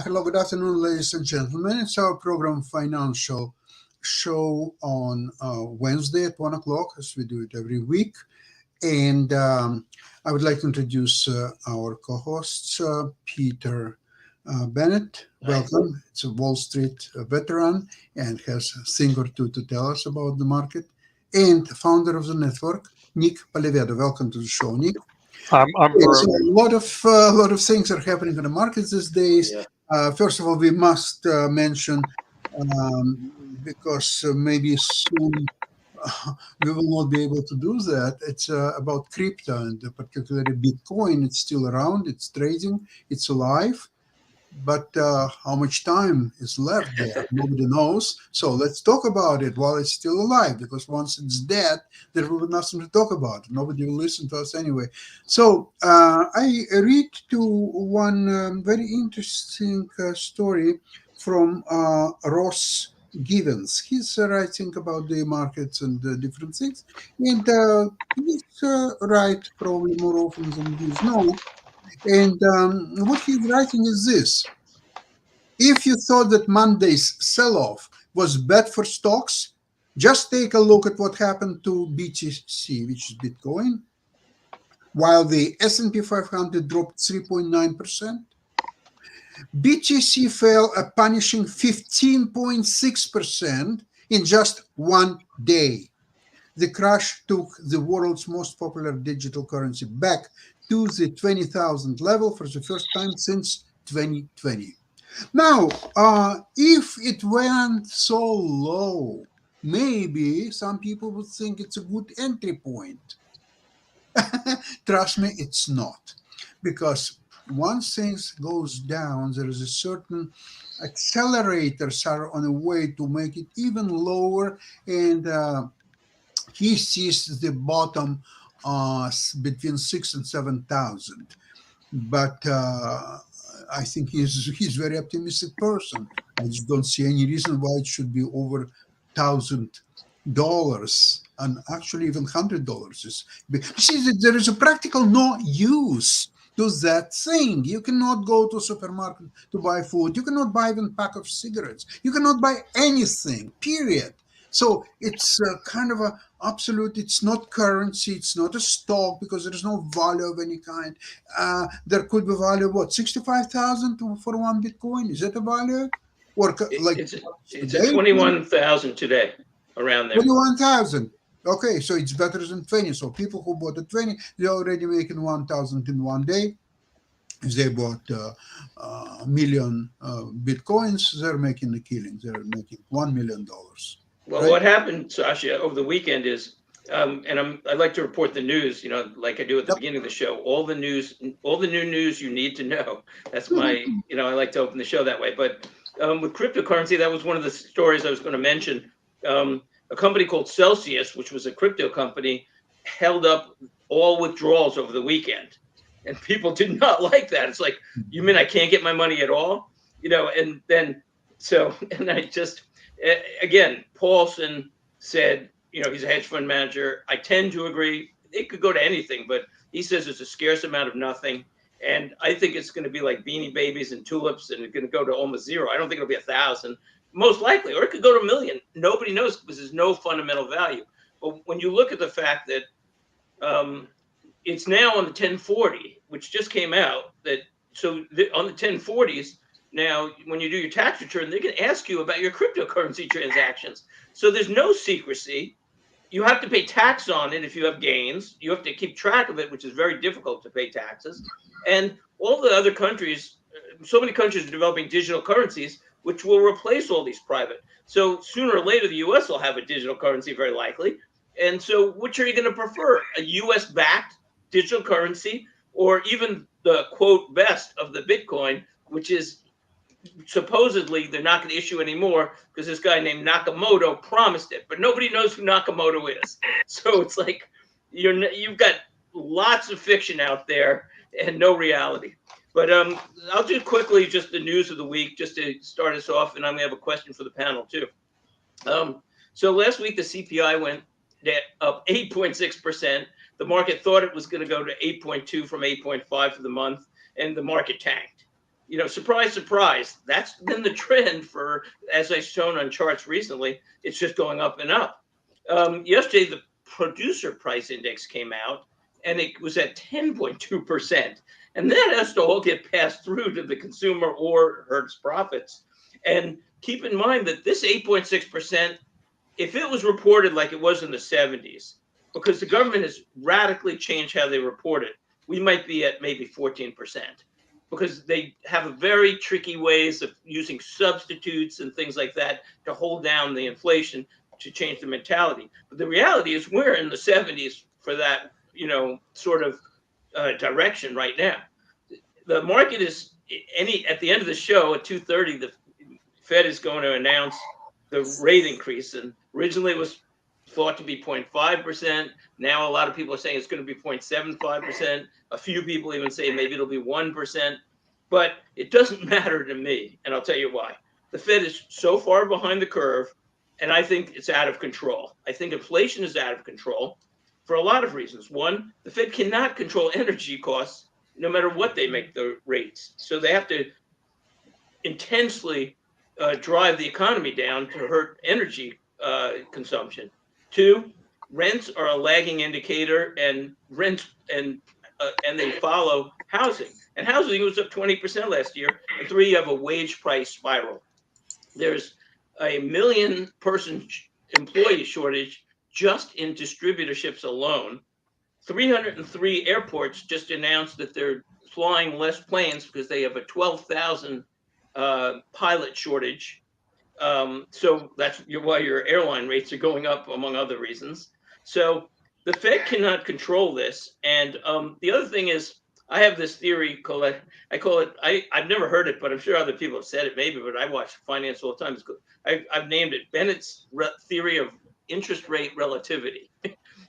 Hello, good afternoon, ladies and gentlemen. It's our program Financial Show on Wednesday at 1 o'clock, as we do it every week. And I would like to introduce our co hosts, Peter Bennett. Nice. Welcome. It's a Wall Street veteran and has a thing or two to tell us about the market. And founder of the network, Nick Palevedo. Welcome to the show, Nick. I'm It's a lot of things are happening in the markets these days. Yeah. First of all, we must mention because maybe soon we will not be able to do that. It's about crypto and particularly Bitcoin. It's still around. It's trading. It's alive. But how much time is left there? Nobody knows. So let's talk about it while it's still alive, because once it's dead, there will be nothing to talk about. Nobody will listen to us anyway. So I read to one very interesting story from Ross Givens. He's writing about the markets and different things. And he's right probably more often than he's known. And what he's writing is this. If you thought that Monday's sell-off was bad for stocks, just take a look at what happened to BTC, which is Bitcoin. While the S&P 500 dropped 3.9%, BTC fell a punishing 15.6% in just one day. The crash took the world's most popular digital currency back to the 20,000 level for the first time since 2020. Now, if it went so low, maybe some people would think it's a good entry point. Trust me, it's not. Because once things goes down, there is a certain accelerators are on a way to make it even lower, and he sees the bottom between 6 and 7,000. But I think he's a very optimistic person. I just don't see any reason why it should be over $1,000 and actually even $100. You see that there is a practical no use to that thing. You cannot go to a supermarket to buy food. You cannot buy even a pack of cigarettes. You cannot buy anything, period. So it's kind of a absolute, it's not currency, it's not a stock because there is no value of any kind. There could be value of what, 65,000 for one Bitcoin? Is that a value? Or it's at 21,000 today, around there. 21,000. Okay, so it's better than 20. So people who bought at 20, they're already making 1,000 in one day. If they bought a million Bitcoins, they're making a killing. They're making $1 million. Well, right? What happened, Sasha, over the weekend is, I'd like to report the news, like I do at the beginning of the show, all the new news you need to know. That's my, I like to open the show that way. But with cryptocurrency, that was one of the stories I was going to mention. A company called Celsius, which was a crypto company, held up all withdrawals over the weekend. And people did not like that. It's like, you mean I can't get my money at all? And I just, again, Paulson said, he's a hedge fund manager. I tend to agree. It could go to anything, but he says it's a scarce amount of nothing. And I think it's going to be like Beanie Babies and tulips, and it's going to go to almost zero. I don't think it'll be 1,000, most likely, or it could go to 1 million. Nobody knows because there's no fundamental value. But when you look at the fact that it's now on the 1040, which just came out, on the 1040s, now, when you do your tax return, they can ask you about your cryptocurrency transactions. So there's no secrecy. You have to pay tax on it if you have gains. You have to keep track of it, which is very difficult to pay taxes. And all the other countries, so many countries are developing digital currencies, which will replace all these private. So sooner or later, the U.S. will have a digital currency, very likely. And so, which are you going to prefer? A U.S. backed digital currency, or even the quote best of the Bitcoin, which is supposedly they're not going to issue anymore because this guy named Nakamoto promised it, but nobody knows who Nakamoto is. So it's like you've got lots of fiction out there and no reality. But I'll do quickly just the news of the week just to start us off, and I'm going to have a question for the panel too. So last week the CPI went up 8.6%. The market thought it was going to go to 8.2 from 8.5 for the month, and the market tanked. Surprise, surprise. That's been the trend for, as I've shown on charts recently, it's just going up and up. Yesterday, the producer price index came out, and it was at 10.2%. And that has to all get passed through to the consumer or hurts profits. And keep in mind that this 8.6%, if it was reported like it was in the 70s, because the government has radically changed how they report it, we might be at maybe 14%, because they have very tricky ways of using substitutes and things like that to hold down the inflation, to change the mentality. But the reality is we're in the 70s for that, sort of direction right now. The market is at the end of the show at 2:30, the Fed is going to announce the rate increase, and originally it was thought to be 0.5%. Now a lot of people are saying it's going to be 0.75%. A few people even say maybe it'll be 1%, but it doesn't matter to me, and I'll tell you why. The Fed is so far behind the curve, and I think it's out of control. I think inflation is out of control for a lot of reasons. One, the Fed cannot control energy costs no matter what they make the rates. So they have to intensely drive the economy down to hurt energy consumption. Two, rents are a lagging indicator, and they follow housing. And housing was up 20% last year. And three, you have a wage price spiral. There's a 1 million person employee shortage just in distributorships alone. 303 airports just announced that they're flying less planes because they have a 12,000 pilot shortage. So that's why your airline rates are going up, among other reasons. So the Fed cannot control this. And the other thing is, I have this theory called, I've never heard it, but I'm sure other people have said it maybe, but I watch finance all the time. I've named it Bennett's theory of interest rate relativity.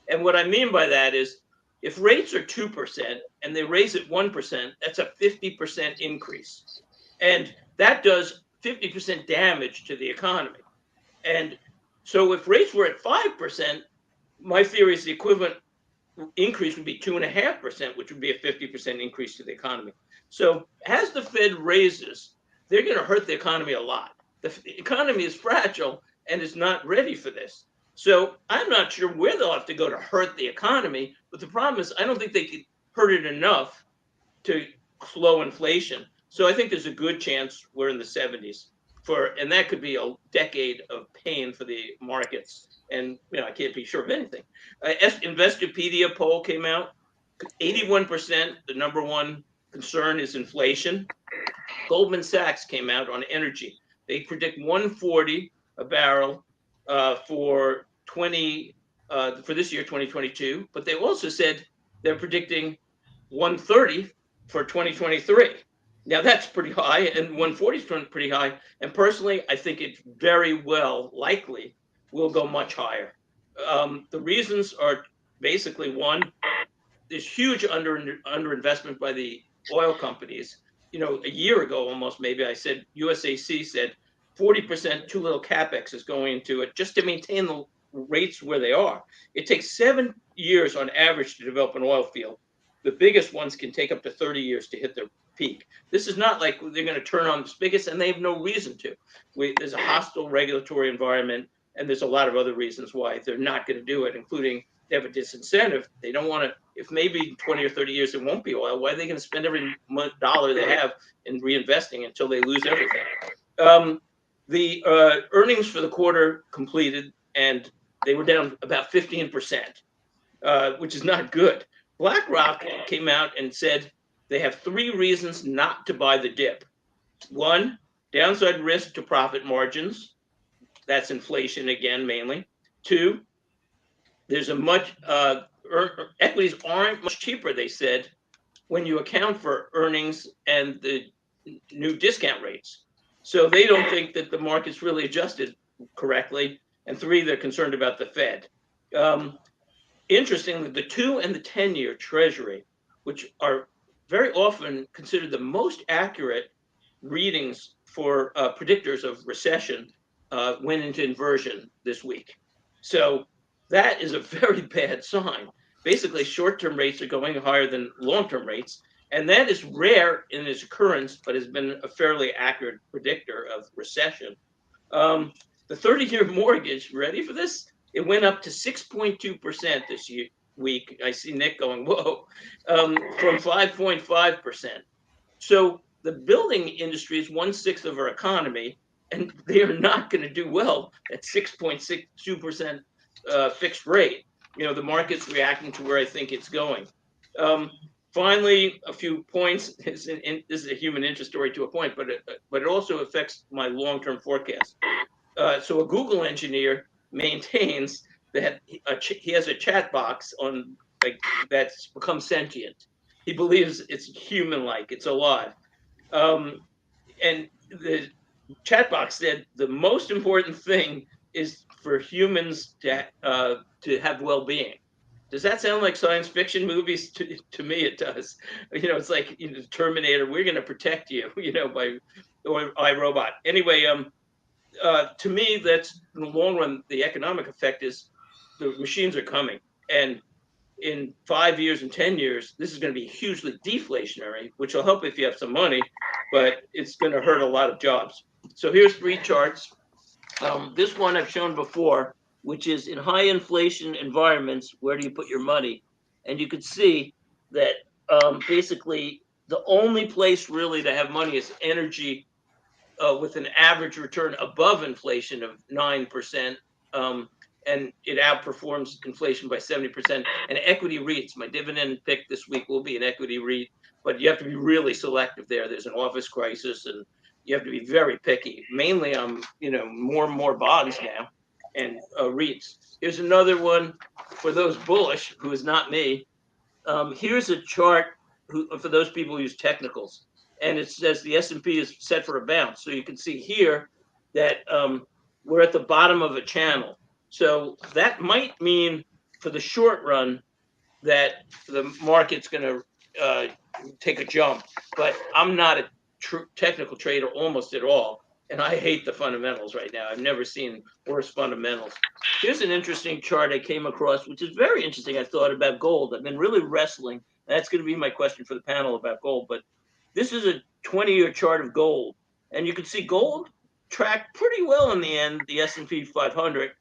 And what I mean by that is, if rates are 2% and they raise it 1%, that's a 50% increase. And that does 50% damage to the economy. And so if rates were at 5%, my theory is the equivalent increase would be 2.5%, which would be a 50% increase to the economy. So as the Fed raises, they're going to hurt the economy a lot. The economy is fragile and is not ready for this. So I'm not sure where they'll have to go to hurt the economy. But the problem is, I don't think they could hurt it enough to slow inflation. So I think there's a good chance we're in the 70s and that could be a decade of pain for the markets. And I can't be sure of anything. Investopedia poll came out. 81%, the number one concern is inflation. Goldman Sachs came out on energy. They predict 140 a barrel for this year, 2022. But they also said they're predicting 130 for 2023. Now that's pretty high, and 140 is pretty high. And personally, I think it very well likely will go much higher. The reasons are basically, one, there's huge underinvestment by the oil companies. A year ago almost, maybe, I said USAC said 40% too little capex is going into it just to maintain the rates where they are. It takes 7 years on average to develop an oil field. The biggest ones can take up to 30 years to hit their peak. This is not like they're going to turn on the spigots, and they have no reason to. There's a hostile regulatory environment, and there's a lot of other reasons why they're not going to do it, including they have a disincentive. They don't want to, if maybe 20 or 30 years it won't be oil, why are they going to spend every dollar they have in reinvesting until they lose everything? The earnings for the quarter completed, and they were down about 15%, which is not good. BlackRock came out and said they have 3 reasons not to buy the dip. One, downside risk to profit margins. That's inflation again, mainly. Two, there's a much equities aren't much cheaper, they said, when you account for earnings and the new discount rates. So they don't think that the market's really adjusted correctly. And three, they're concerned about the Fed. Um, Interestingly, the 2 and the 10-year Treasury, which are very often considered the most accurate readings for predictors of recession, went into inversion this week. So that is a very bad sign. Basically, short-term rates are going higher than long-term rates, and that is rare in its occurrence, but has been a fairly accurate predictor of recession. Um, the 30-year mortgage, ready for this? It went up to 6.2% this week. I see Nick going, whoa, from 5.5%. So the building industry is 1/6 of our economy, and they are not going to do well at 6.62% fixed rate. The market's reacting to where I think it's going. Um, Finally, a few points. This is a human interest story to a point, but it also affects my long-term forecast. So a Google engineer maintains that he has a chat box on like that's become sentient. He believes it's human-like, it's alive. Um, and the chat box said the most important thing is for humans to have well-being. Does that sound like science fiction movies? To me, it does. It's like Terminator. We're going to protect you. By or iRobot. Anyway, to me, that's in the long run. The economic effect is the machines are coming, and in 5 years and 10 years, this is going to be hugely deflationary, which will help if you have some money, but it's going to hurt a lot of jobs. So here's three charts. This one I've shown before, which is in high inflation environments, where do you put your money? And you could see that basically the only place really to have money is energy, with an average return above inflation of 9%. And it outperforms inflation by 70%. And equity REITs, my dividend pick this week will be an equity REIT, but you have to be really selective there. There's an office crisis, and you have to be very picky. Mainly, I'm more and more bonds now, and REITs. Here's another one for those bullish, who is not me. Here's a chart for those people who use technicals, and it says the S&P is set for a bounce. So you can see here that we're at the bottom of a channel. So that might mean for the short run that the market's going to take a jump, but I'm not a true technical trader almost at all. And I hate the fundamentals right now. I've never seen worse fundamentals. Here's an interesting chart I came across, which is very interesting. I thought about gold. I've been really wrestling. That's going to be my question for the panel about gold. But this is a 20-year chart of gold. And you can see gold tracked pretty well in the end, the S&P 500.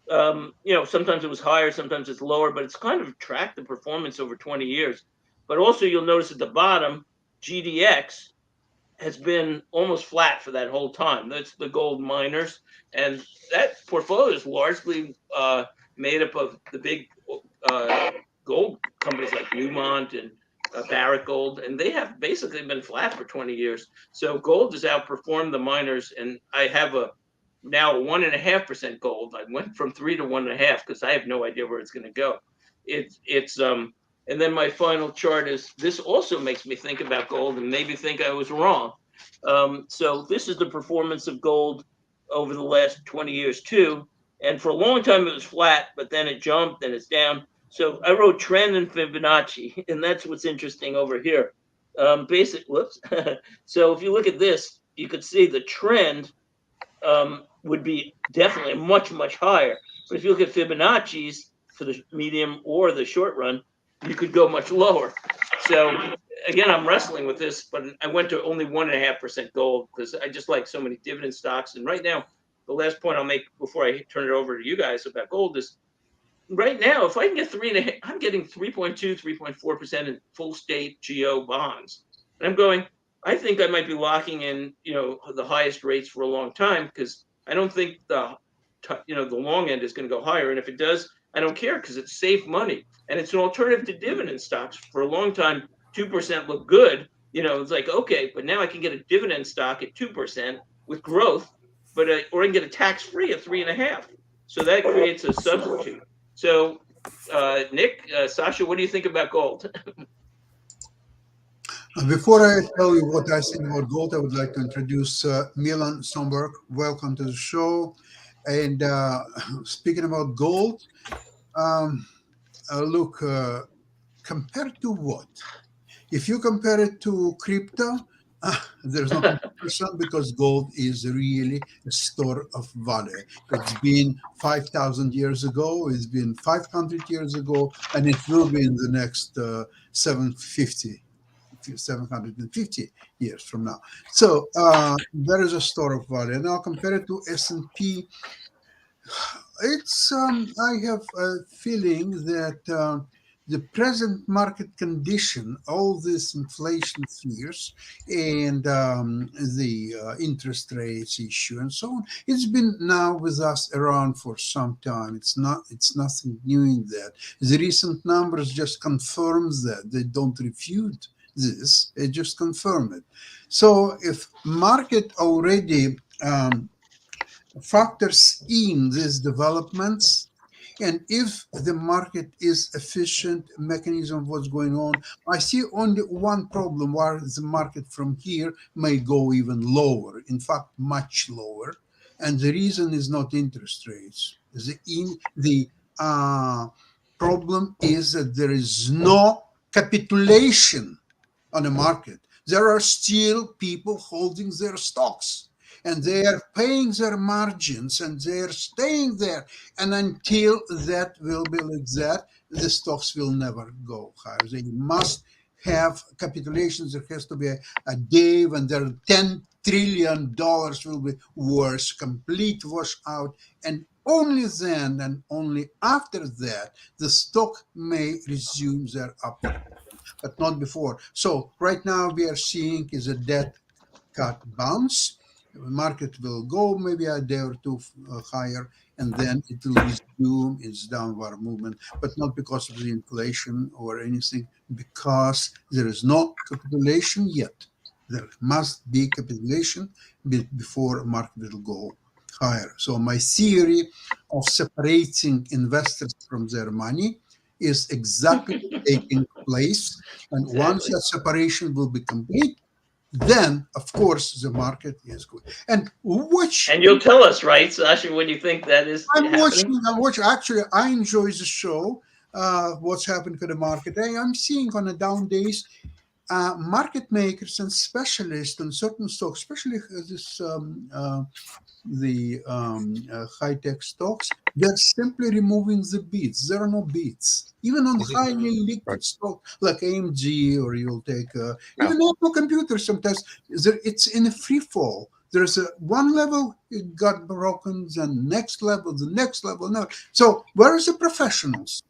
Sometimes it was higher, sometimes it's lower, but it's kind of tracked the performance over 20 years. But also you'll notice at the bottom, GDX has been almost flat for that whole time. That's the gold miners. And that portfolio is largely made up of the big gold companies like Newmont and Barrick Gold, and they have basically been flat for 20 years. So gold has outperformed the miners, and I have now 1.5% gold. I went from 3 to 1.5 because I have no idea where it's going to go. And then my final chart is this also makes me think about gold and maybe think I was wrong. So this is the performance of gold over the last 20 years too. And for a long time it was flat, but then it jumped and it's down. So I wrote trend and Fibonacci, and that's what's interesting over here. Whoops. So if you look at this, you could see the trend would be definitely much, much higher. But if you look at Fibonacci's for the medium or the short run, you could go much lower. So again, I'm wrestling with this, but I went to only 1.5% gold because I just like so many dividend stocks. And right now, the last point I'll make before I turn it over to you guys about gold is right now, if I can get 3.5, I'm getting 3.2, 3.4% in full state GO bonds. And I'm going, I think I might be locking in, the highest rates for a long time because I don't think the long end is going to go higher. And if it does, I don't care because it's safe money and it's an alternative to dividend stocks. For a long time, 2% looked good, It's like, okay, but now I can get a dividend stock at 2% with growth, but or I can get a tax free at 3.5. So that creates a substitute. So, Nick, Sasha, what do you think about gold? Before I tell you what I think about gold, I would like to introduce Milan Somberg. Welcome to the show. And speaking about gold, um, look, compared to what? If you compare it to crypto, there's no comparison because gold is really a store of value. It's been 5,000 years ago, it's been 500 years ago, and it will be in the next 750 750 years from now. So there is a store of value. Now compare it to S&P. It's I have a feeling that the present market condition, all this inflation fears and the interest rates issue and so on, it's been now with us around for some time. It's nothing new in that. The recent numbers just confirms that. They don't refute this, they just confirm it. So if market already factors in these developments, and if the market is efficient mechanism of what's going on, I see only one problem where the market from here may go even lower, in fact much lower, and the reason is not interest rates. The problem is that there is no capitulation on the market. There are still people holding their stocks and they are paying their margins and they are staying there. And until that will be like that, the stocks will never go higher. They must have capitulations. There has to be a day when there are $10 trillion will be worse, complete wash out. And only then and only after that, the stock may resume their upward, but not before. So right now we are seeing is a dead cat bounce. The market will go maybe a day or two higher, and then it will resume its downward movement, but not because of the inflation or anything, because there is no capitulation yet. There must be capitulation before market will go higher. So my theory of separating investors from their money is exactly taking place. And once Exactly. that separation will be complete, then of course the market is good. And which And you'll tell us, right, Sasha, when you think that is happening? I'm watching. Actually, I enjoy the show. What's happened to the market? I'm seeing on the down days, market makers and specialists on certain stocks, especially this the high tech stocks, they're simply removing the beats. There are no beats. Even on highly Right. liquid stock like AMG, or you'll take Yeah. even Apple computers, sometimes it's in a free fall. There's a one level it got broken, then next level, the next level. No. So where is the professionals?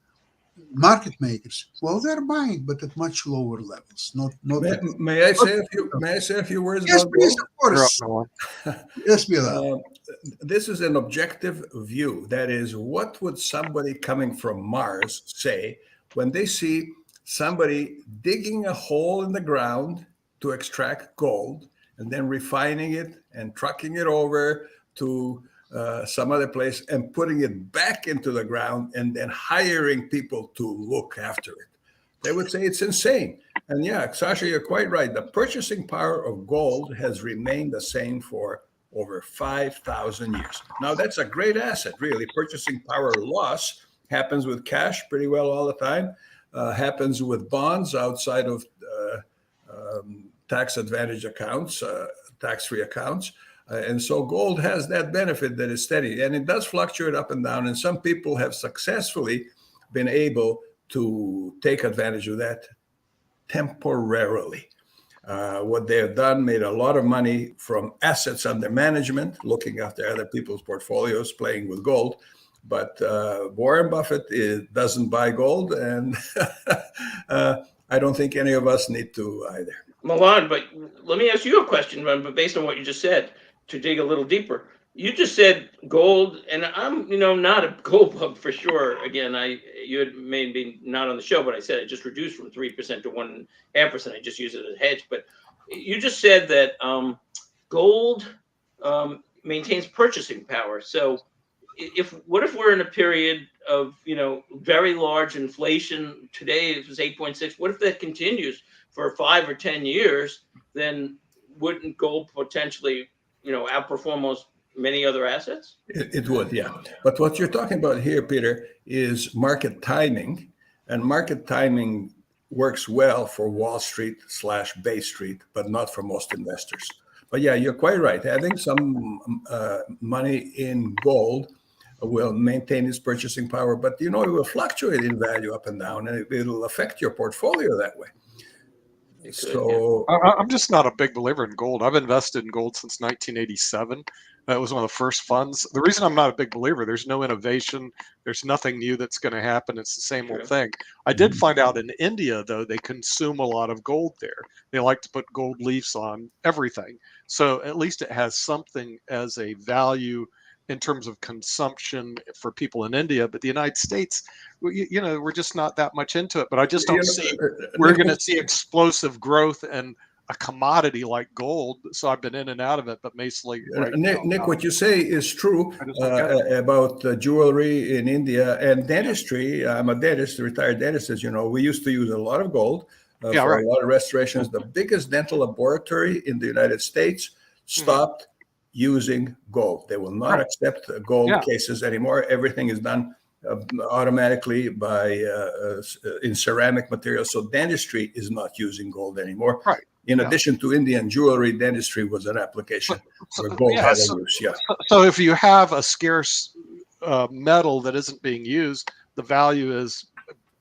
Market makers. Well, they're buying, but at much lower levels. Not at May I say a few words yes, about please, gold? of You're up, course. Noah. Yes, Mila. Uh, this is an objective view. That is, what would somebody coming from Mars say when they see somebody digging a hole in the ground to extract gold and then refining it and trucking it over to some other place and putting it back into the ground and then hiring people to look after it? They would say it's insane. And yeah, Sasha, you're quite right. The purchasing power of gold has remained the same for over 5,000 years. Now, that's a great asset, really. Purchasing power loss happens with cash pretty well all the time, happens with bonds outside of tax advantage accounts, tax free accounts. And so gold has that benefit that is steady, and it does fluctuate up and down. And some people have successfully been able to take advantage of that temporarily. What they have done made a lot of money from assets under management, looking after other people's portfolios, playing with gold. But Warren Buffett doesn't buy gold, and I don't think any of us need to either. Milan, but let me ask you a question, but based on what you just said, to dig a little deeper. you just said gold, and I'm, not a gold bug for sure. Again, you had maybe not on the show, but I said it just reduced from 3% to 1.5%. I just use it as a hedge. But you just said that gold maintains purchasing power. So what if we're in a period of very large inflation? Today it was 8.6. What if that continues for 5 or 10 years? Then wouldn't gold potentially outperform most many other assets? It would, yeah. But what you're talking about here, Peter, is market timing, and market timing works well for Wall Street / Bay Street, but not for most investors. But yeah, you're quite right. Having some money in gold will maintain its purchasing power, but it will fluctuate in value up and down, and it'll affect your portfolio that way. It could, yeah. So I'm just not a big believer in gold. I've invested in gold since 1987. That was one of the first funds. The reason I'm not a big believer, there's no innovation. There's nothing new that's going to happen. It's the same old True. thing. I did find out in India, though, they consume a lot of gold there. They like to put gold leafs on everything. So at least it has something as a value in terms of consumption for people in India. But the United States, we're just not that much into it. But I just don't see we're going to see explosive growth and a commodity like gold. So I've been in and out of it, but mostly right Nick, now, what you say is true I just don't get it. about jewelry in India and dentistry. I'm a dentist, a retired dentist, as you know. We used to use a lot of gold Yeah, for right. a lot of restorations. The biggest dental laboratory in the United States stopped using gold. They will not Right. accept gold Yeah. cases anymore. Everything is done automatically in ceramic materials. So dentistry is not using gold anymore. Right. In Yeah. addition to Indian jewelry, dentistry was an application So, where gold yeah, had a so, use. Yeah. so if you have a scarce metal that isn't being used, the value is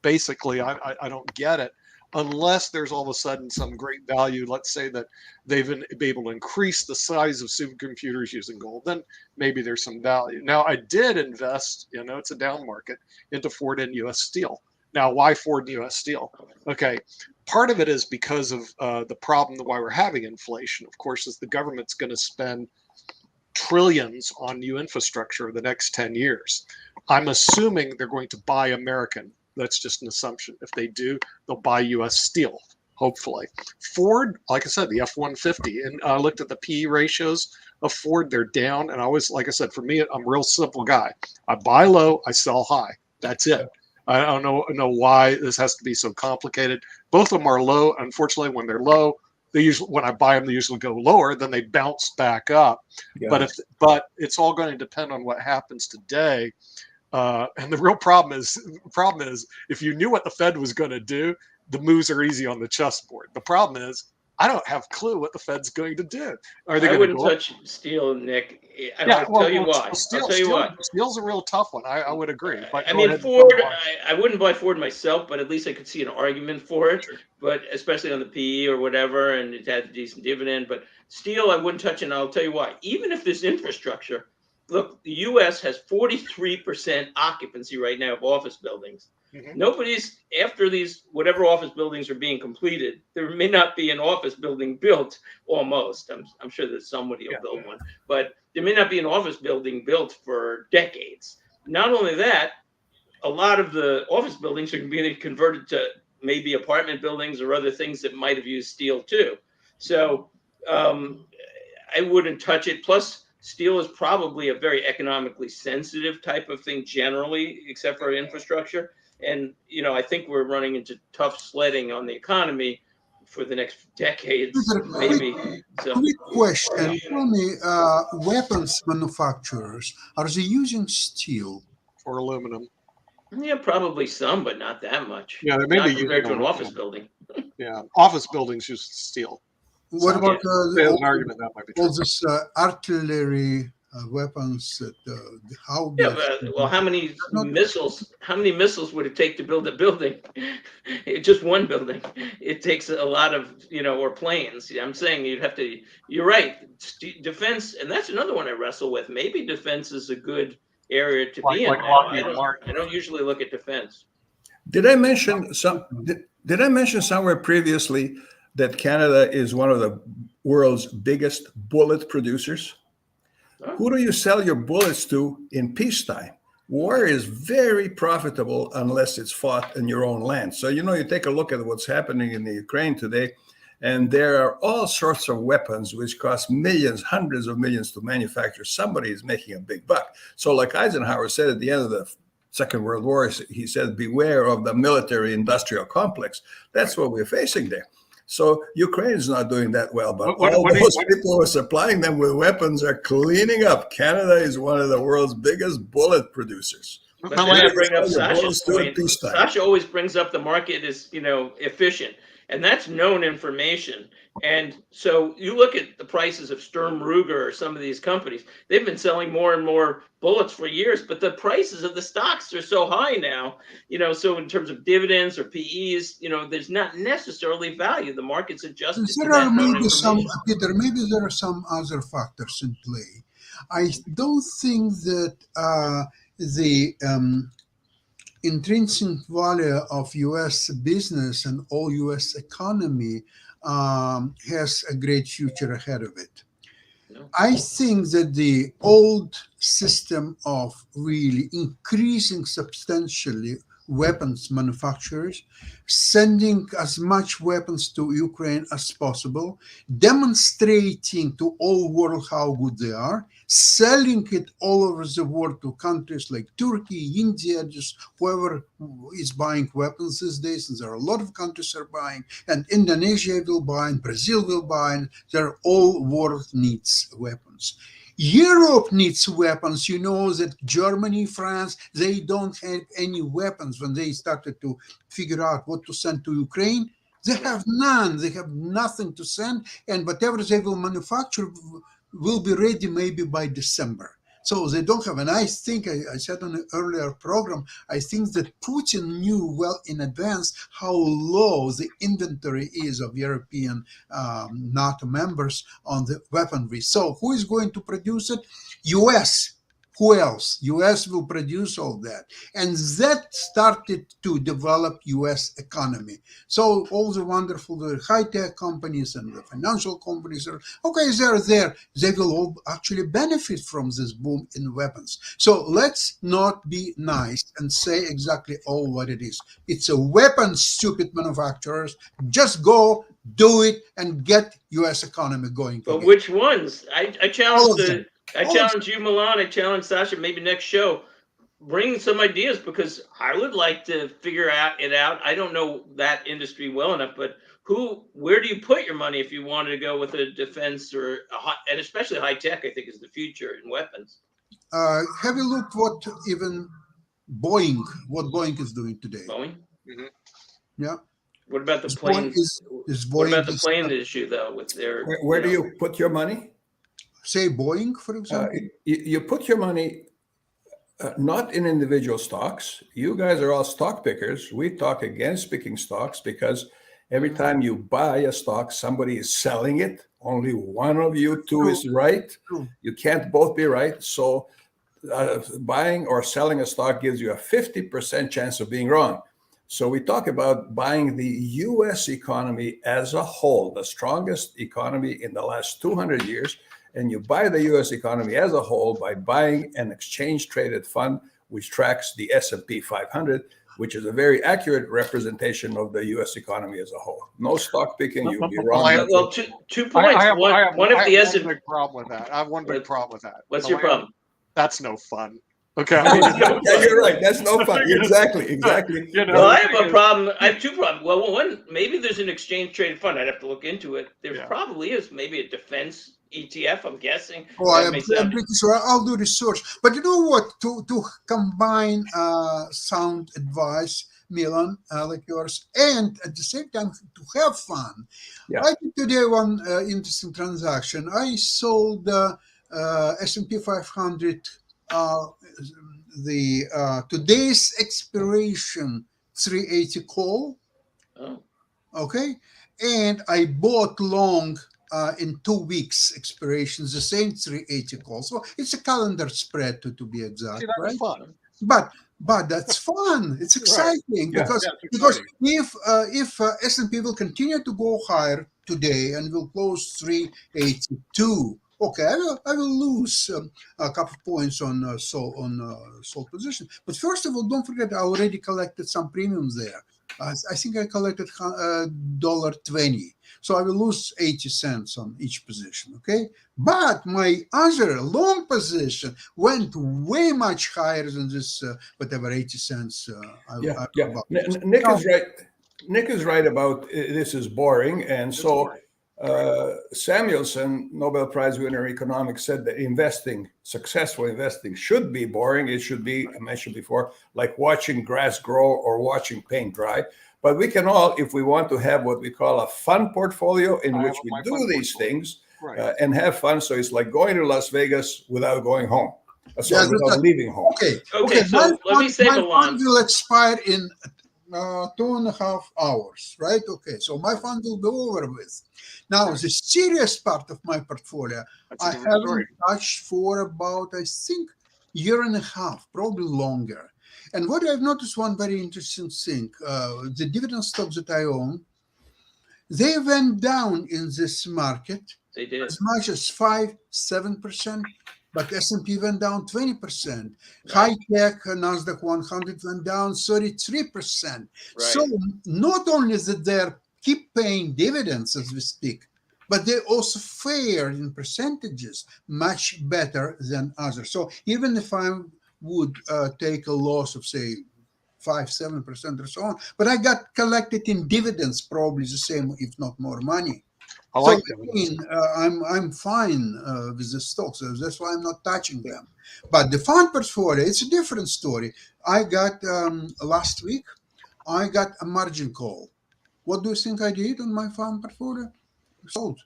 basically, I don't get it unless there's all of a sudden some great value. Let's say that they've been able to increase the size of supercomputers using gold, then maybe there's some value. Now, I did invest, it's a down market, into Ford and US Steel. Now, why Ford and US Steel? Okay, part of it is because of the problem why we're having inflation. Of course, is the government's going to spend trillions on new infrastructure the next 10 years. I'm assuming they're going to buy American. That's just an assumption. If they do, they'll buy US Steel, hopefully. Ford, like I said, the F-150, and I looked at the PE ratios of Ford, they're down. And I always, like I said, for me, I'm a real simple guy. I buy low, I sell high. That's it. I don't know why this has to be so complicated. Both of them are low. Unfortunately, when they're low, they usually, when I buy them, they usually go lower. Then they bounce back up. Yeah. But it's all going to depend on what happens today. And the real problem is if you knew what the Fed was going to do, the moves are easy on the chessboard. The problem is I don't have a clue what the Fed's going to do. Are they I going to wouldn't go? touch steel, Nick. And Yeah, I'll tell you why. Steel, I'll tell you why. steel's a real tough one. I would agree. But I go mean, ahead. Ford, I wouldn't buy Ford myself, but at least I could see an argument for it. Sure. But especially on the PE or whatever, and it had a decent dividend. But steel, I wouldn't touch it, and I'll tell you why. Even if there's infrastructure, look, the U.S. has 43% occupancy right now of office buildings. Nobody's, after these, whatever office buildings are being completed, there may not be an office building built almost. I'm sure that somebody will build one, but there may not be an office building built for decades. Not only that, a lot of the office buildings are being converted to maybe apartment buildings or other things that might have used steel too. So I wouldn't touch it. Plus, steel is probably a very economically sensitive type of thing generally, except for infrastructure. And, I think we're running into tough sledding on the economy for the next decades, maybe. Quick question. Tell me, weapons manufacturers, are they using steel? Or aluminum. Yeah, probably some, but not that much. Yeah, they may not be compared to using an office aluminum. building. Yeah, office buildings use steel. What So, about there's an argument that might be all true. this artillery weapons, how Yeah, but well, how many missiles? How many missiles would it take to build a building? Just one building. It takes a lot of, or planes. I'm saying you'd have to. You're right. Defense, and that's another one I wrestle with. Maybe defense is a good area to be in Like now. Lockheed Martin. I don't usually look at defense. Did I mention did I mention somewhere previously that Canada is one of the world's biggest bullet producers? Who do you sell your bullets to in peacetime? War is very profitable unless it's fought in your own land. So, you take a look at what's happening in the Ukraine today, and there are all sorts of weapons which cost millions, hundreds of millions to manufacture. Somebody is making a big buck. So, like Eisenhower said at the end of the Second World War, he said, beware of the military industrial complex. That's what we're facing there. So Ukraine is not doing that well, but all those people who are supplying them with weapons are cleaning up. Canada is one of the world's biggest bullet producers. But then I bring up Sasha's point. Sasha always brings up the market is, efficient, and that's known information. And so you look at the prices of Sturm Ruger or some of these companies, they've been selling more and more bullets for years, but the prices of the stocks are so high now, so in terms of dividends or PEs, there's not necessarily value. The market's adjusted to that known information. Peter, maybe there are some other factors in play. I don't think that the intrinsic value of U.S. business and all U.S. economy has a great future ahead of it. No. I think that the old system of really increasing substantially weapons manufacturers, sending as much weapons to Ukraine as possible, demonstrating to all world how good they are, selling it all over the world to countries like Turkey, India, just whoever is buying weapons these days, and there are a lot of countries are buying, and Indonesia will buy, and Brazil will buy, and there all world needs weapons. Europe needs weapons. That Germany, France, they don't have any weapons. When they started to figure out what to send to Ukraine, they have none. They have nothing to send, and whatever they will manufacture will be ready maybe by December. So they don't have, and I think I said on an earlier program, I think that Putin knew well in advance how low the inventory is of European NATO members on the weaponry. So who is going to produce it? US. Who else? US will produce all that. And that started to develop US economy. So all the wonderful high-tech companies and the financial companies are, okay, they're there. They will all actually benefit from this boom in weapons. So let's not be nice and say exactly all what it is. It's a weapon, stupid manufacturers. Just go, do it, and get US economy going. But again. Which ones? I challenge you, Milan. I challenge Sasha. Maybe next show, bring some ideas, because I would like to figure it out. I don't know that industry well enough, but where do you put your money if you wanted to go with a defense and especially high tech? I think is the future in weapons. Have you looked what Boeing is doing today? Boeing. Mm-hmm. Yeah. What about the plane? What about the plane issue though? With their where do you put your money? Say Boeing, for example. You put your money not in individual stocks. You guys are all stock pickers. We talk against picking stocks because every time you buy a stock, somebody is selling it. Only one of you two is right. You can't both be right. So buying or selling a stock gives you a 50% chance of being wrong. So we talk about buying the U.S. economy as a whole, the strongest economy in the last 200 years. And you buy the U.S. economy as a whole by buying an exchange-traded fund, which tracks the S&P 500, which is a very accurate representation of the U.S. economy as a whole. No stock picking, you'll be wrong. Well, 2 points. I have one big problem with that. I have one big problem with that. What's your problem? That's no fun. Okay. Yeah, you're right. That's no fun. Exactly. Well, I have a problem. I have 2 problems. Well, one, maybe there's an exchange-traded fund. I'd have to look into it. There probably is maybe a defense ETF, I'm guessing. Oh, I'm pretty sure. I'll do research. But you know what? To combine sound advice, Milan, like yours, and at the same time to have fun. Yeah. I did today one interesting transaction. I sold S&P 500 today's expiration 380 call. Oh. Okay. And I bought long in 2 weeks expirations, the same 380 call. So it's a calendar spread to be exact. Right? Fun. But that's fun. It's exciting because if S&P will continue to go higher today and will close 382 Okay, I will lose a couple of points on sold position. But first of all, don't forget I already collected some premiums there. I think I collected $1.20, so I will lose 80 cents on each position. Okay, but my other long position went way much higher than this whatever 80 cents. Yeah, I yeah. about Nick now. is right. Nick is right about this is boring, and It's so boring. Samuelson, Nobel Prize winner in economics, said that successful investing, should be boring. It should be, I mentioned before, like watching grass grow or watching paint dry. But we can all, if we want to have what we call a fun portfolio in I have which we my do fund these portfolio. things Right. and have fun. So it's like going to Las Vegas without going home. Yeah, Sorry, without leaving home. okay. Okay, My so let me fund, say, my fund Milan, will expire in 2.5 hours, right? Okay, so my fund will be over with. Now, the serious part of my portfolio, That's a I different story. haven't touched for about, I think, year and a half, probably longer. And what I've noticed, one very interesting thing, the dividend stocks that I own, they went down in this market they did. as much as 5-7%, but S&P went down 20%. Right. High tech, Nasdaq 100 went down 33%. So Right. not only that they keep paying dividends as we speak, but they also fare in percentages much better than others. So even if I would take a loss of say 5-7% or so on, but I got collected in dividends probably the same, if not more money. I So like dividends. I'm fine with the stocks. So that's why I'm not touching them. But the fund portfolio, it's a different story. I got last week, I got a margin call. What do you think I did on my fund portfolio? Sold.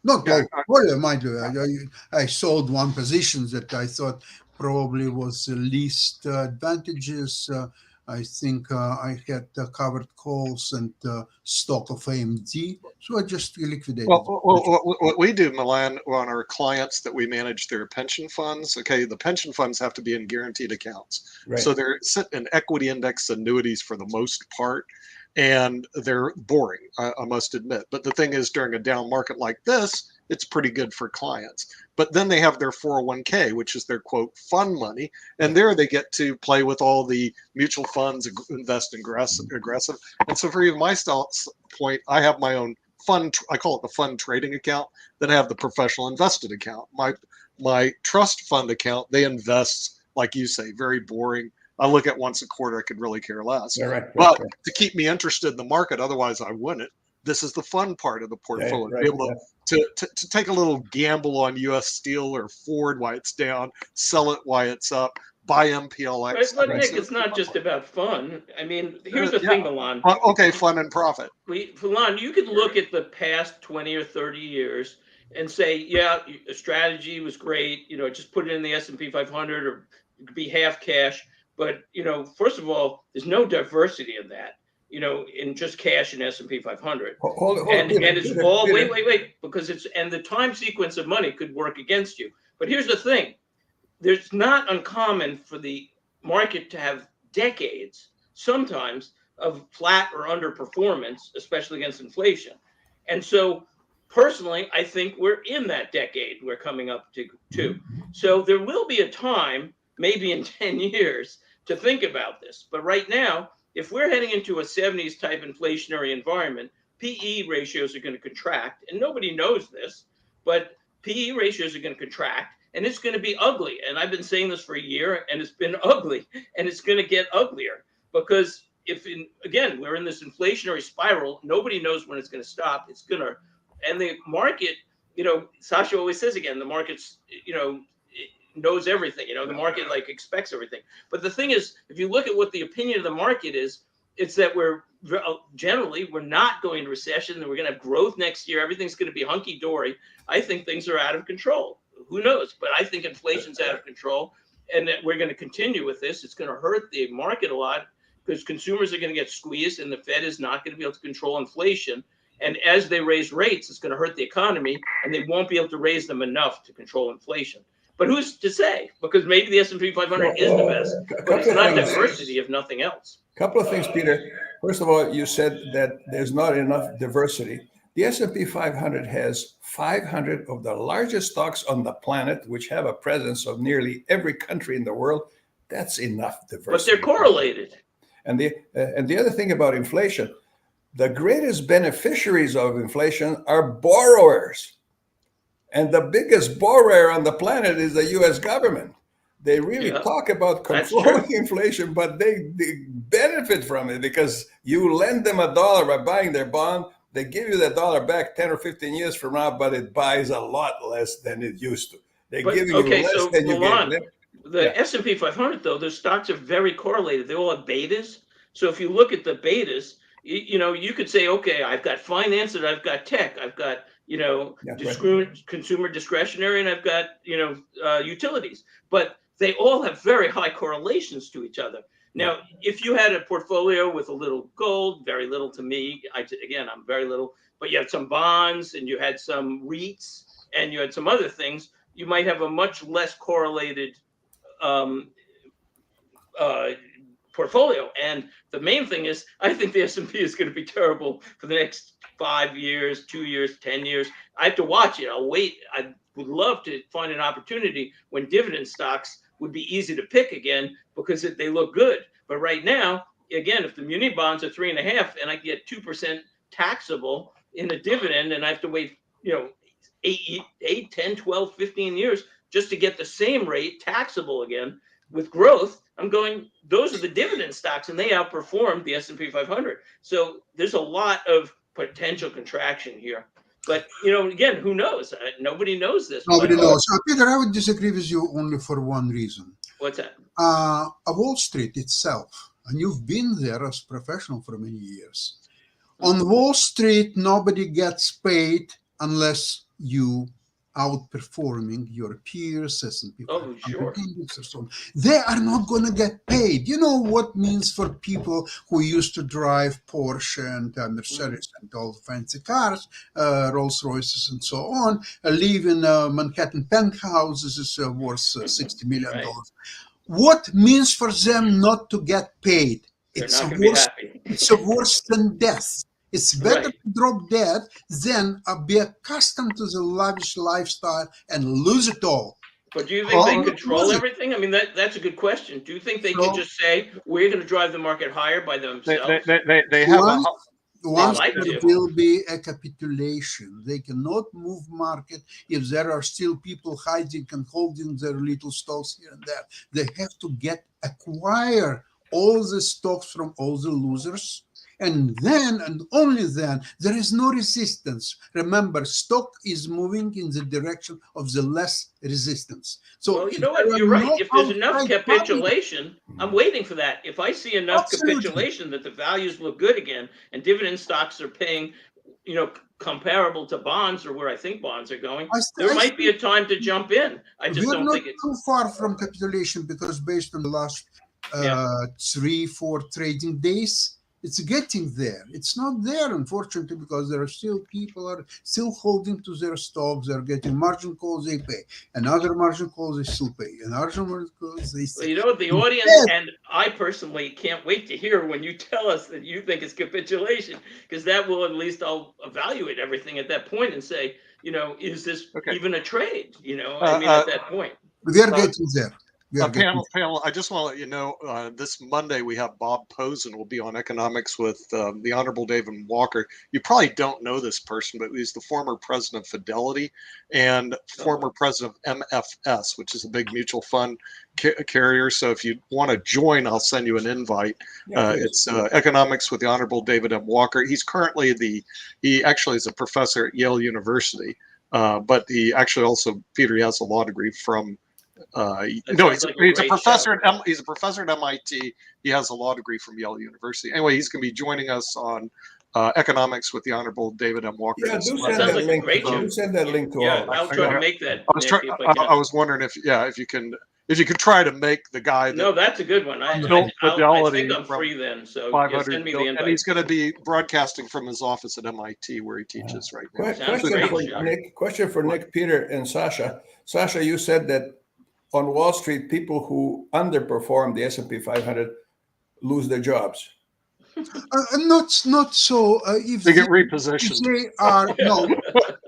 Not Yeah, all portfolio, mind you. I sold one position that I thought probably was the least advantageous. I think I had covered calls and stock of AMD, so I just liquidated the position. what we do, Milan, on our clients that we manage their pension funds, okay, the pension funds have to be in guaranteed accounts. Right. So they're sit in equity index annuities for the most part, and they're boring, I must admit. But the thing is, during a down market like this, it's pretty good for clients. But then they have their 401k, which is their quote fund money, and there they get to play with all the mutual funds, invest aggressive. And so for even my point, I have my own fund. I call it the fund trading account. Then I have the professional invested account. My trust fund account, they invest, like you say, very boring. I look at once a quarter. I could really care less. Yeah, right, But to keep me interested in the market, otherwise I wouldn't. This is the fun part of the portfolio. right, Be able to take a little gamble on U.S. Steel or Ford while it's down, sell it while it's up, buy MPLX. But It's Nick, the it's not fun just about fun. I mean, here's part. the Yeah. thing, Milan. Okay, fun and profit. Milan, you could look at the past 20 or 30 years and say, yeah, a strategy was great. Just put it in the S&P 500 or it could be half cash. But, first of all, there's no diversity in that, in just cash and S&P 500. Hold on, And Peter, it's Peter, all, Peter. wait, because and the time sequence of money could work against you. But here's the thing. There's not uncommon for the market to have decades, sometimes, of flat or underperformance, especially against inflation. And so, personally, I think we're in that decade we're coming up to. So there will be a time, maybe in 10 years, to think about this. But right now, if we're heading into a 70s type inflationary environment, PE ratios are going to contract, and nobody knows this, but PE ratios are going to contract, and it's going to be ugly. And I've been saying this for a year, and it's been ugly, and it's going to get uglier because again, we're in this inflationary spiral. Nobody knows when it's going to stop. It's going to, and the market, Sasha always says again, the market's, knows everything. The market like expects everything. But the thing is, if you look at what the opinion of the market is, it's that we're not going to recession, and we're going to have growth next year. Everything's going to be hunky dory. I think things are out of control. Who knows? But I think inflation's out of control, and that we're going to continue with this. It's going to hurt the market a lot because consumers are going to get squeezed, and the Fed is not going to be able to control inflation. And as they raise rates, it's going to hurt the economy, and they won't be able to raise them enough to control inflation. But who's to say? Because maybe the S&P 500 is the best, but it's not diversity if nothing else. Couple of things, Peter. First of all, you said that there's not enough diversity. The S&P 500 has 500 of the largest stocks on the planet, which have a presence of nearly every country in the world. That's enough diversity. But they're correlated. And the other thing about inflation, the greatest beneficiaries of inflation are borrowers. And the biggest borrower on the planet is the US government. They really talk about controlling inflation, but they benefit from it because you lend them $1 by buying their bond. They give you that dollar back 10 or 15 years from now, but it buys a lot less than it used to. They're giving you less than you gave them. The S&P 500, though, those stocks are very correlated. They all have betas. So if you look at the betas, you could say, okay, I've got finance and I've got tech. I've got, consumer discretionary, and I've got, utilities. But they all have very high correlations to each other. Now, if you had a portfolio with a little gold, very little to me, I'm very little, but you had some bonds and you had some REITs and you had some other things, you might have a much less correlated portfolio. And the main thing is, I think the S&P is going to be terrible for the next 5 years, 2 years, 10 years. I have to watch it. I'll wait. I would love to find an opportunity when dividend stocks would be easy to pick again because they look good. But right now, again, if the muni bonds are 3.5 and I get 2% taxable in a dividend, and I have to wait, 8, 10, 12, 15 years just to get the same rate taxable again with growth, I'm going, those are the dividend stocks, and they outperformed the S&P 500. So there's a lot of potential contraction here. But, again, who knows? Nobody knows this. Nobody knows. Peter, I would disagree with you only for one reason. What's that? Wall Street itself, and you've been there as a professional for many years. On Wall Street, nobody gets paid unless you outperforming your peers, S&P 500 index or so on. They are not going to get paid. You know what means for people who used to drive Porsche and Mercedes and all the fancy cars, Rolls Royces and so on, live in Manhattan penthouses is worth $60 million. Right. What means for them not to get paid? It's worse than death. It's better to drop dead than be accustomed to the lavish lifestyle and lose it all. But do you think they control everything? I mean, that's a good question. Do you think they can just say, we're going to drive the market higher by themselves? They have once there will be a capitulation. They cannot move market if there are still people hiding and holding their little stocks here and there. They have to acquire all the stocks from all the losers. And then, and only then, there is no resistance. Remember, stock is moving in the direction of the less resistance. So, well, you know what? You're right. If there's enough capitulation, I'm waiting for that. If I see enough capitulation that the values look good again, and dividend stocks are paying, comparable to bonds or where I think bonds are going, there might be a time to jump in. I just don't think it's too far from capitulation because based on the last 3-4 trading days, it's getting there. It's not there, unfortunately, because there are still people are still holding to their stocks. They're getting margin calls, they pay. Another margin calls, they still pay. Another margin calls, they still Well, the audience and I personally can't wait to hear when you tell us that you think it's capitulation, because that will, at least I'll evaluate everything at that point and say, is this even a trade? At that point. We are getting there. Panel, I just want to let you know, this Monday we have Bob Posen will be on Economics with the Honorable David Walker. You probably don't know this person, but he's the former president of Fidelity and former president of MFS, which is a big mutual fund carrier. So if you want to join, I'll send you an invite. It's Economics with the Honorable David M. Walker. He's currently he actually is a professor at Yale University, but he actually also, Peter, he has a law degree from he's a professor at MIT. He has a law degree from Yale University. Anyway, he's going to be joining us on Economics with the Honorable David M. Walker. Yeah, do send that link. Do send that link to all. I'll try to make that. I was wondering if you can try to make the guy. No, that's a good one. I think I'm free then. So send me the invite. And he's going to be broadcasting from his office at MIT where he teaches right now. Question for Nick, Peter, and Sasha. Sasha, you said that on Wall Street, people who underperform the S&P 500 lose their jobs. Not so. If They they, get repositioned. they are no.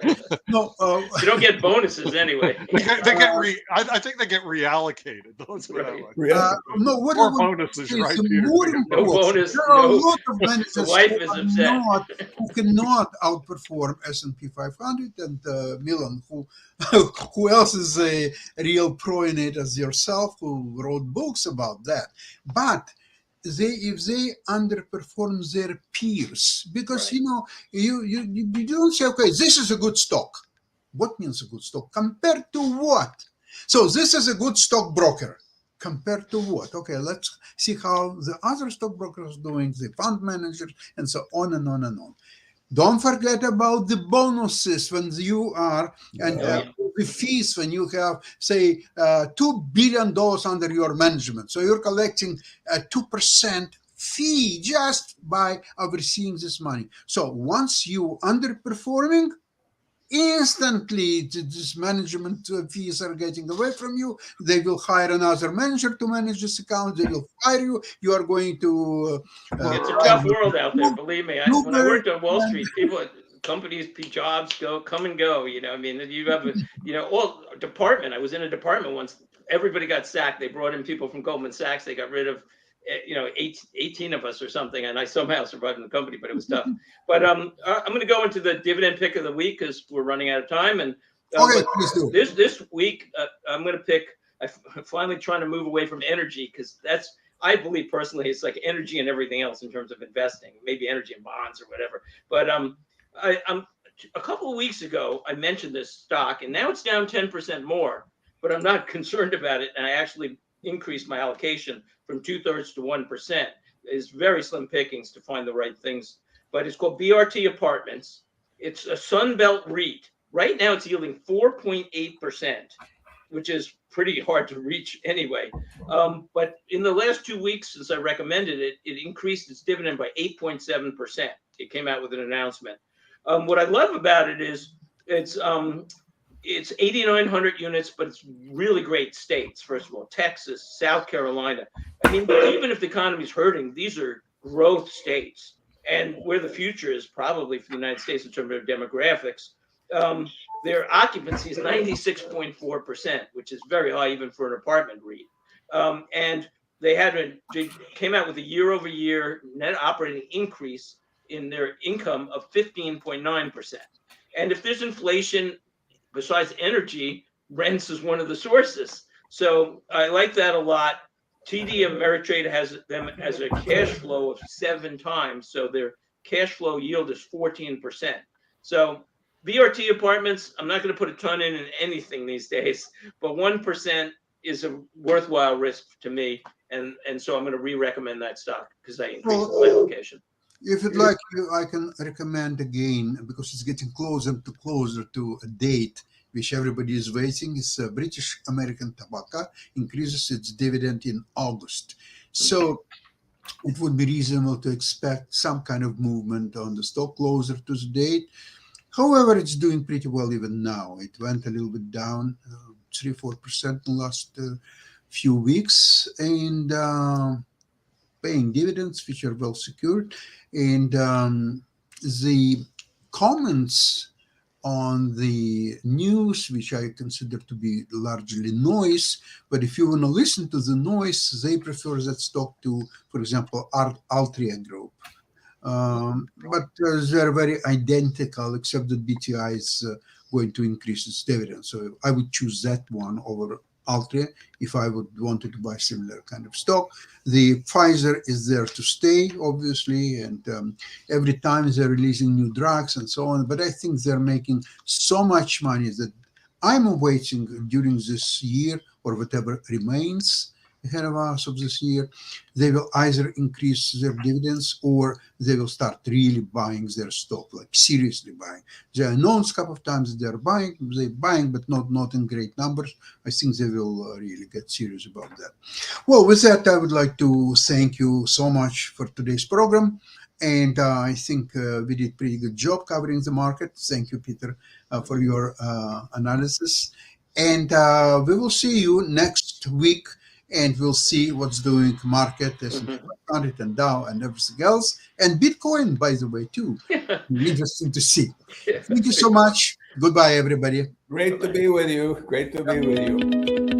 You don't get bonuses anyway. I think they get reallocated. Let's put it that Right. way. Yeah. No, what I More want bonuses, to say you're is right, Peter. more They get No important. bonuses. bonus. There are a No. lot of The managers wife is upset. who cannot outperform S&P 500, and Milan, who else is a real pro in it as yourself, who wrote books about that. But if they underperform their peers, because Right. you don't say, okay, this is a good stock. What means a good stock? Compared to what? So this is a good stockbroker. Compared to what? Okay, let's see how the other stockbrokers are doing, the fund managers, and so on and on and on. Don't forget about the bonuses when you are, and Oh, yeah. the fees when you have, say, $2 billion under your management. So you're collecting a 2% fee just by overseeing this money. So once you underperforming, instantly this management fees are getting away from you. They will hire another manager to manage this account. They will fire you. You are going to It's a have tough world out there, believe me. When I Uber worked on Wall and Street, companies, jobs come and go. I mean, you have all department. I was in a department once. Everybody got sacked. They brought in people from Goldman Sachs. They got rid of, 18 of us or something, and I somehow survived in the company, but it was tough. But I'm going to go into the dividend pick of the week because we're running out of time. And okay, but please do. this week, I'm going to pick. I'm finally trying to move away from energy because I believe personally it's like energy and everything else in terms of investing, maybe energy and bonds or whatever. But I'm a couple of weeks ago I mentioned this stock and now it's down 10% more, but I'm not concerned about it, and I actually increased my allocation from 2/3 to 1%. It's very slim pickings to find the right things, but it's called BRT Apartments. It's a Sunbelt REIT. Right now it's yielding 4.8%, which is pretty hard to reach anyway. But in the last 2 weeks since I recommended it, it increased its dividend by 8.7%. It came out with an announcement. What I love about it is it's 8,900 units, but it's really great states. First of all, Texas, South Carolina. I mean, even if the economy is hurting, these are growth states, and where the future is probably for the United States in terms of demographics. Um, their occupancy is 96.4%, which is very high even for an apartment REIT. And they came out with a year-over-year net operating increase in their income of 15.9%. And if there's inflation, besides energy, rents is one of the sources. So I like that a lot. TD Ameritrade has them as a cash flow of 7 times. So their cash flow yield is 14%. So BRT Apartments, I'm not going to put a ton in anything these days, but 1% is a worthwhile risk to me. And so I'm going to re-recommend that stock because I increased my allocation. If you'd like, I can recommend again, because it's getting closer to a date which everybody is waiting. It's British American Tobacco increases its dividend in August. So it would be reasonable to expect some kind of movement on the stock closer to the date. However, it's doing pretty well even now. It went a little bit down, 3-4% in the last few weeks, and paying dividends, which are well secured. And the comments on the news, which I consider to be largely noise, but if you want to listen to the noise, they prefer that stock to, for example, Altria Group. But they're very identical, except that BTI is going to increase its dividend. So I would choose that one over Altria if I would wanted to buy similar kind of stock. The Pfizer is there to stay, obviously, and every time they're releasing new drugs and so on. But I think they're making so much money that I'm awaiting during this year or whatever remains ahead of us of this year, they will either increase their dividends or they will start really buying their stock, like seriously buying. They announced a couple of times that they're buying, but not in great numbers. I think they will really get serious about that. Well, with that, I would like to thank you so much for today's program. And I think we did a pretty good job covering the market. Thank you, Peter, for your analysis. And we will see you next week. and we'll see what's doing market, S&P 500 and Dow and everything else, and Bitcoin, by the way, too. Interesting to see. Yeah, Thank you so much. Goodbye, everybody. Great to Bye-bye. be with you. Great to be with you.